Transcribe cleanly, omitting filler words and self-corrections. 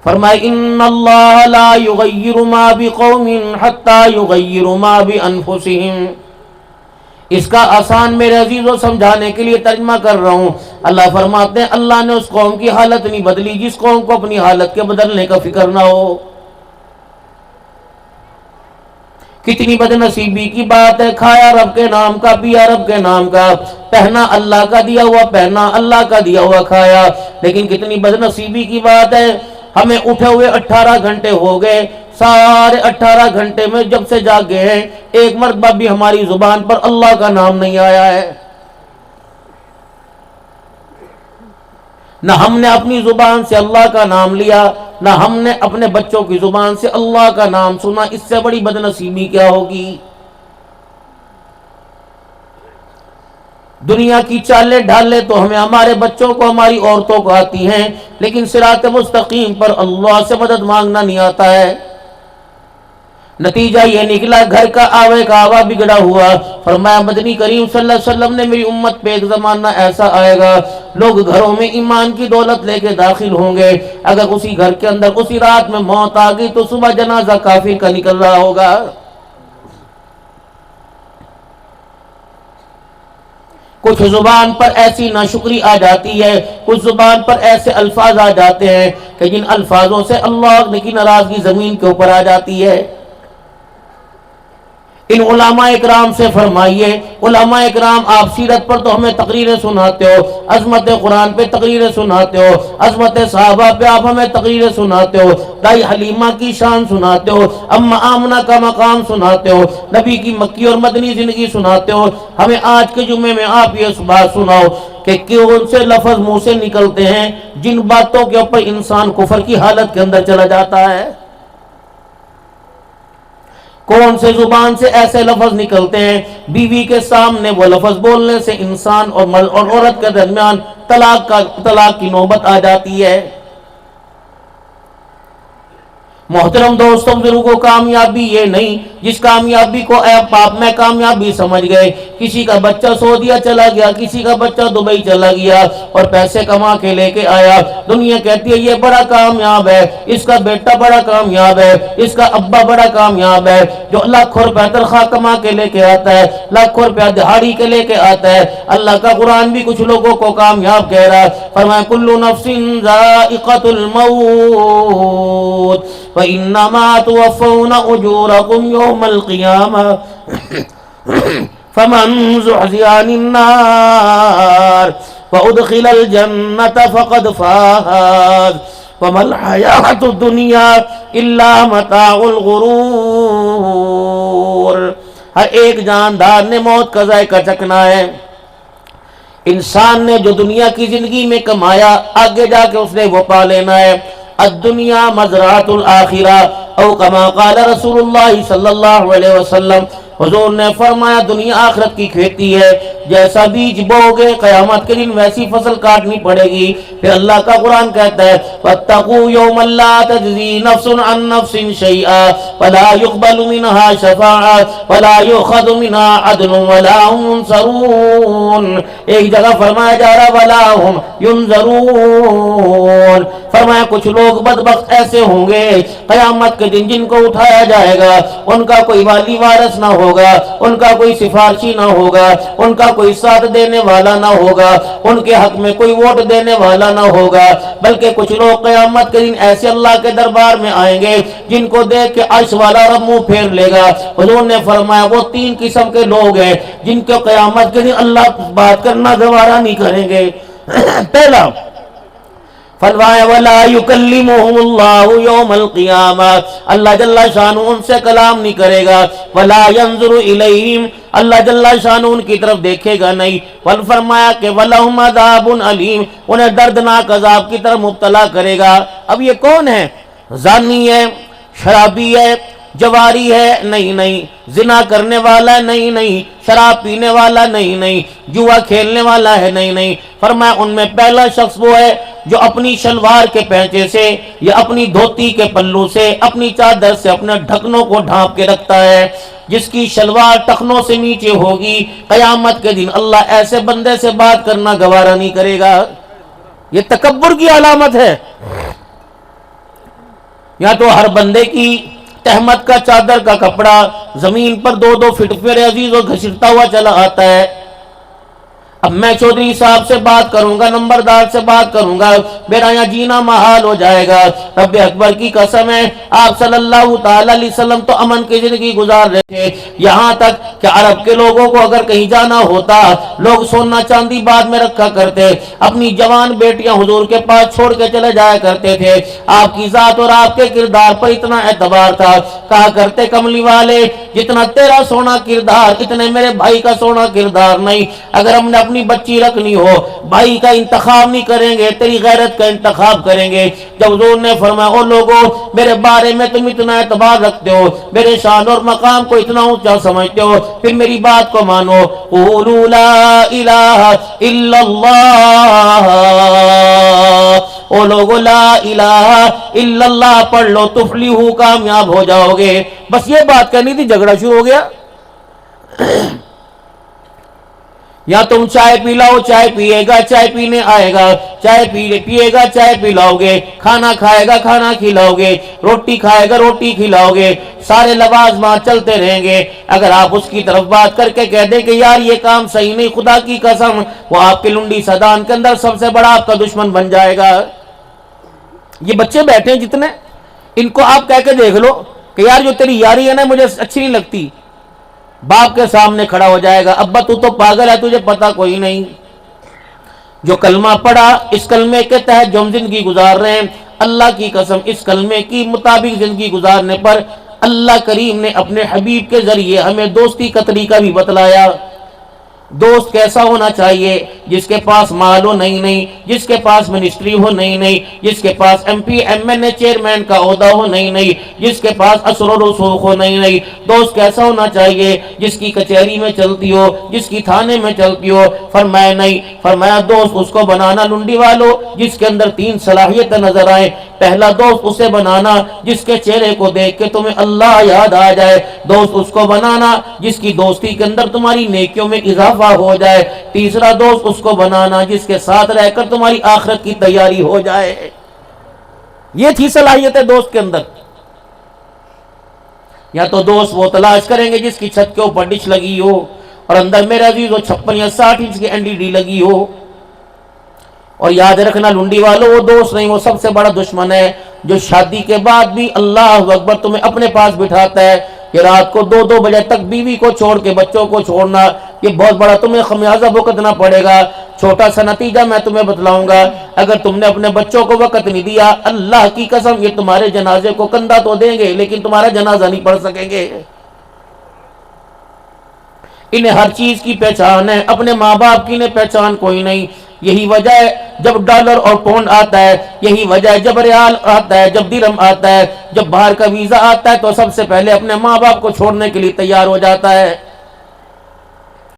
فرمایا ان اللہ لا یغیر ما بقوم حتی یغیروا ما بانفسہم. اس کا آسان میرے عزیزوں سمجھانے کے لیے ترجمہ کر رہا ہوں. اللہ فرماتے ہیں اللہ نے اس قوم کی حالت نہیں بدلی جس قوم کو اپنی حالت کے بدلنے کا فکر نہ ہو. کتنی بد نصیبی کی بات ہے. کھایا رب کے نام کا، پیا رب کے نام کا، پہنا اللہ کا دیا ہوا پہنا، اللہ کا دیا ہوا کھایا. لیکن کتنی بد نصیبی کی بات ہے، ہمیں اٹھے ہوئے 18 گھنٹے ہو گئے، سارے 18 گھنٹے میں جب سے جاگے ہیں ایک مرتبہ بھی ہماری زبان پر اللہ کا نام نہیں آیا ہے. نہ ہم نے اپنی زبان سے اللہ کا نام لیا، نہ ہم نے اپنے بچوں کی زبان سے اللہ کا نام سنا. اس سے بڑی بد نصیبی کیا ہوگی؟ دنیا کی چالیں ڈھالیں تو ہمیں ہمارے بچوں کو، ہماری عورتوں کو آتی ہیں، لیکن صراط مستقیم پر اللہ سے مدد مانگنا نہیں آتا ہے. نتیجہ یہ نکلا گھر کا آوے کا آوا بگڑا ہوا. فرمایا مدنی کریم صلی اللہ علیہ وسلم نے میری امت پہ ایک زمانہ ایسا آئے گا لوگ گھروں میں ایمان کی دولت لے کے داخل ہوں گے، اگر اسی گھر کے اندر اسی رات میں موت آ گئی تو صبح جنازہ کافر کا نکل رہا ہوگا. کچھ زبان پر ایسی ناشکری آ جاتی ہے، کچھ زبان پر ایسے الفاظ آ جاتے ہیں کہ جن الفاظوں سے اللہ کی ناراضگی زمین کے اوپر آ جاتی ہے. ان علماء اکرام سے فرمائیے، علماء اکرام آپ سیرت پر تو ہمیں تقریریں سناتے ہو، عظمت قرآن پہ تقریریں سناتے ہو، عظمت صحابہ پہ آپ ہمیں تقریریں سناتے ہو، دائی حلیمہ کی شان سناتے ہو، اما آمنہ کا مقام سناتے ہو، نبی کی مکی اور مدنی زندگی سناتے ہو. ہمیں آج کے جمعے میں آپ یہ بات سناؤ کہ کون سے لفظ منہ سے نکلتے ہیں جن باتوں کے اوپر انسان کفر کی حالت کے اندر چلا جاتا ہے. کون سے زبان سے ایسے لفظ نکلتے ہیں بیوی کے سامنے وہ لفظ بولنے سے انسان اور مرد اور عورت کے درمیان طلاق کی نوبت آ جاتی ہے. محترم دوستوں بزرگوں، کامیابی یہ نہیں جس کامیابی کو آپ میں کامیابی سمجھ گئے. کسی کا بچہ سعودیہ چلا گیا، کسی کا بچہ دبئی چلا گیا اور پیسے کما کے لے کے آیا، دنیا کہتی ہے یہ بڑا کامیاب ہے، اس کا بیٹا بڑا کامیاب ہے، اس کا ابا بڑا کامیاب ہے، جو لاکھوں روپے تنخواہ کما کے لے کے آتا ہے، لاکھوں روپے دہاڑی کے لے کے آتا ہے. اللہ کا قرآن بھی کچھ لوگوں کو کامیاب کہہ رہا ہے. فرمایا کل نفس ذائقۃ الموت وَإِنَّمَا تُوَفَّوْنَ أُجُورَكُمْ يَوْمَ الْقِيَامَةِ فَمَنْ زُحْزِحَ عَنِ النَّارِ وَأُدْخِلَ الْجَنَّةَ فَقَدْ فَازَ وَمَا الْحَيَاةُ الدُّنْيَا إِلَّا مَتَاعُ الْغُرُورِ. ہر ایک جاندار نے موت کا ذائقہ چکھنا ہے. انسان نے جو دنیا کی زندگی میں کمایا آگے جا کے اس نے وہ پا لینا ہے. الدنیا مزرعۃ الآخرہ او کما قال رسول اللہ صلی اللہ علیہ وسلم. حضور نے فرمایا دنیا آخرت کی کھیتی ہے، جیسا بیج بوگے قیامت کے دن ویسی فصل کاٹنی پڑے گی. پھر اللہ کا قرآن کہتا ہے وَاتَّقُوا يَوْمًا لَا تَجْزِي نَفْسٌ عَن نَفْسٍ شَيْئًا وَلَا يُقْبَلُ مِنْهَا شَفَاعَةٌ وَلَا يُؤْخَذُ مِنْهَا عَدْلٌ وَلَا هُمْ يُنصَرُونَ. ایک جگہ فرمایا جا رہا وَلَا هُمْ يُنصَرُونَ. فرمایا کچھ لوگ بدبخت ایسے ہوں گے قیامت کے دن جن کو اٹھایا جائے گا ان کا کوئی والی وارث نہ ہوگا، ان کا کوئی سفارشی نہ ہوگا، ان کا کوئی ساتھ دینے والا نہ ہوگا، ان کے حق میں کوئی ووٹ دینے والا نہ ہوگا. بلکہ کچھ لوگ قیامت کے دن ایسے اللہ کے دربار میں آئیں گے جن کو دیکھ کے عرش والا رب منہ پھیر لے گا. حضور نے فرمایا وہ 3 قسم کے لوگ ہیں جن کو قیامت کے دن اللہ بات کرنا گوارا نہیں کریں گے. پہلا فرمایا وَلَا يُكَلِّمُهُمُ اللَّهُ يَوْمَ الْقِيَامَةِ. اللہ جل شانہ ان سے کلام نہیں کرے گا. وَلَا يَنظُرُ إِلَيْهِمْ. اللہ جل شانہ ان کی طرف دیکھے گا نہیں. فرمایا کہ وَلَهُمْ عَذَابٌ أَلِيمٌ. انہیں دردناک عذاب کی طرف مبتلا کرے گا. اب یہ کون ہے؟ زانی ہے، شرابی ہے، جواری ہے؟ نہیں. زنا کرنے والا ہے؟ نہیں. شراب پینے والا؟ نہیں. جوا کھیلنے والا ہے؟ نہیں. فرمایا ان میں پہلا شخص وہ ہے جو اپنی شلوار کے پینچے سے یا اپنی دھوتی کے پلو سے اپنی چادر سے اپنے ڈھکنوں کو ڈھانپ کے رکھتا ہے. جس کی شلوار ٹخنوں سے نیچے ہوگی قیامت کے دن اللہ ایسے بندے سے بات کرنا گوارا نہیں کرے گا. یہ تکبر کی علامت ہے. یا تو ہر بندے کی تہمت کا چادر کا کپڑا زمین پر 2-2 فٹ میرے عزیزوں گھسٹتا ہوا چلا آتا ہے۔ اب میں چودھری صاحب سے بات کروں گا، نمبردار سے بات کروں گا، میرا یہاں جینا محال ہو جائے گا۔ رب اکبر کی قسم ہے، آپ صلی اللہ تعالی علیہ وسلم تو امن کی زندگی گزار رہے تھے، یہاں تک کہ عرب کے لوگوں کو اگر کہیں جانا ہوتا لوگ سونا چاندی بعد میں رکھا کرتے، اپنی جوان بیٹیاں حضور کے پاس چھوڑ کے چلے جایا کرتے تھے۔ آپ کی ذات اور آپ کے کردار پر اتنا اعتبار تھا، کہا کرتے کملی والے جتنا تیرا سونا کردار اتنے میرے بھائی کا سونا کردار نہیں۔ اگر ہم نے اپنی بچی رکھنی ہو بھائی کا انتخاب نہیں کریں گے، تیری غیرت کا انتخاب کریں گے۔ جب حضور نے فرمایا او لوگو میرے بارے میں تم اتنا اعتبار رکھتے ہو، میرے شان اور مقام کو اتنا اونچا سمجھتے ہو، پھر میری بات کو مانو، قولوا لا الہ الا اللہ، او لوگو لا الہ الا اللہ پڑھ لو تفلحوا کامیاب ہو جاؤ گے۔ بس یہ بات کرنی تھی، جھگڑا شروع ہو گیا۔ یا تم چائے پی لاؤ، چائے پیے گا، چائے پینے آئے گا، چائے پیے گا، چائے پلاؤ گے، کھانا کھائے گا، کھانا کھلاؤ گے، روٹی کھائے گا، روٹی کھلاؤ گے، سارے لوازمات چلتے رہیں گے۔ اگر آپ اس کی طرف بات کر کے کہہ دیں کہ یار یہ کام صحیح نہیں، خدا کی قسم وہ آپ کے لنڈی سدان کے اندر سب سے بڑا آپ کا دشمن بن جائے گا۔ یہ بچے بیٹھے ہیں جتنے، ان کو آپ کہہ کے دیکھ لو کہ یار جو تیری یاری ہے نا مجھے اچھی نہیں لگتی، باپ کے سامنے کھڑا ہو جائے گا، ابا تو پاگل ہے، تجھے پتا کوئی نہیں۔ جو کلمہ پڑھا اس کلمے کے تحت جو ہم زندگی گزار رہے ہیں، اللہ کی قسم اس کلمے کی مطابق زندگی گزارنے پر اللہ کریم نے اپنے حبیب کے ذریعے ہمیں دوستی کا طریقہ بھی بتلایا۔ دوست کیسا ہونا چاہیے؟ جس کے پاس مال ہو نہیں، جس کے پاس منسٹری ہو نہیں، جس کے پاس ایم پی ایم این اے چیئرمین کا عہدہ ہو نہیں، جس کے پاس اثر و رسوخ ہو نہیں۔ دوست کیسا ہونا چاہیے؟ جس کی کچہری میں چلتی ہو، جس کی تھانے میں چلتی ہو۔ فرمایا نہیں، فرمایا دوست اس کو بنانا لنڈی والو جس کے اندر 3 صلاحیتیں نظر آئیں۔ پہلا دوست اسے بنانا جس کے چہرے کو دیکھ کے تمہیں اللہ یاد آ جائے، دوست اس کو بنانا جس کی دوستی کے اندر تمہاری نیکیوں میں اضافہ ہو جائے، تیسرا دوست اس کو بنانا جس کے ساتھ رہ کر تمہاری آخرت کی تیاری ہو جائے۔ یہ تھی صلاحیت دوست کے اندر۔ یا تو دوست وہ تلاش کریں گے جس کی چھت کے اوپر ڈش لگی ہو اور اندر میرے عزیز 56 یا 60 انچ کی NDD لگی ہو، اور یاد رکھنا لنڈی والوں وہ دوست نہیں، وہ سب سے بڑا دشمن ہے جو شادی کے بعد بھی اللہ اکبر تمہیں اپنے پاس بٹھاتا ہے کہ رات کو 2 بجے تک بیوی کو چھوڑ کے بچوں کو چھوڑنا، یہ بہت بڑا تمہیں خمیازہ بھگتنا پڑے گا۔ چھوٹا سا نتیجہ میں تمہیں بتلاؤں گا، اگر تم نے اپنے بچوں کو وقت نہیں دیا اللہ کی قسم یہ تمہارے جنازے کو کندھا تو دیں گے لیکن تمہارا جنازہ نہیں پڑھ سکیں گے۔ انہیں ہر چیز کی پہچان ہے، اپنے ماں باپ کی انہیں پہچان کوئی نہیں۔ یہی وجہ ہے جب ڈالر اور پونڈ آتا ہے، یہی وجہ ہے جب ریال آتا ہے، جب درہم آتا ہے، جب باہر کا ویزا آتا ہے تو سب سے پہلے اپنے ماں باپ کو چھوڑنے کے لیے تیار ہو جاتا ہے۔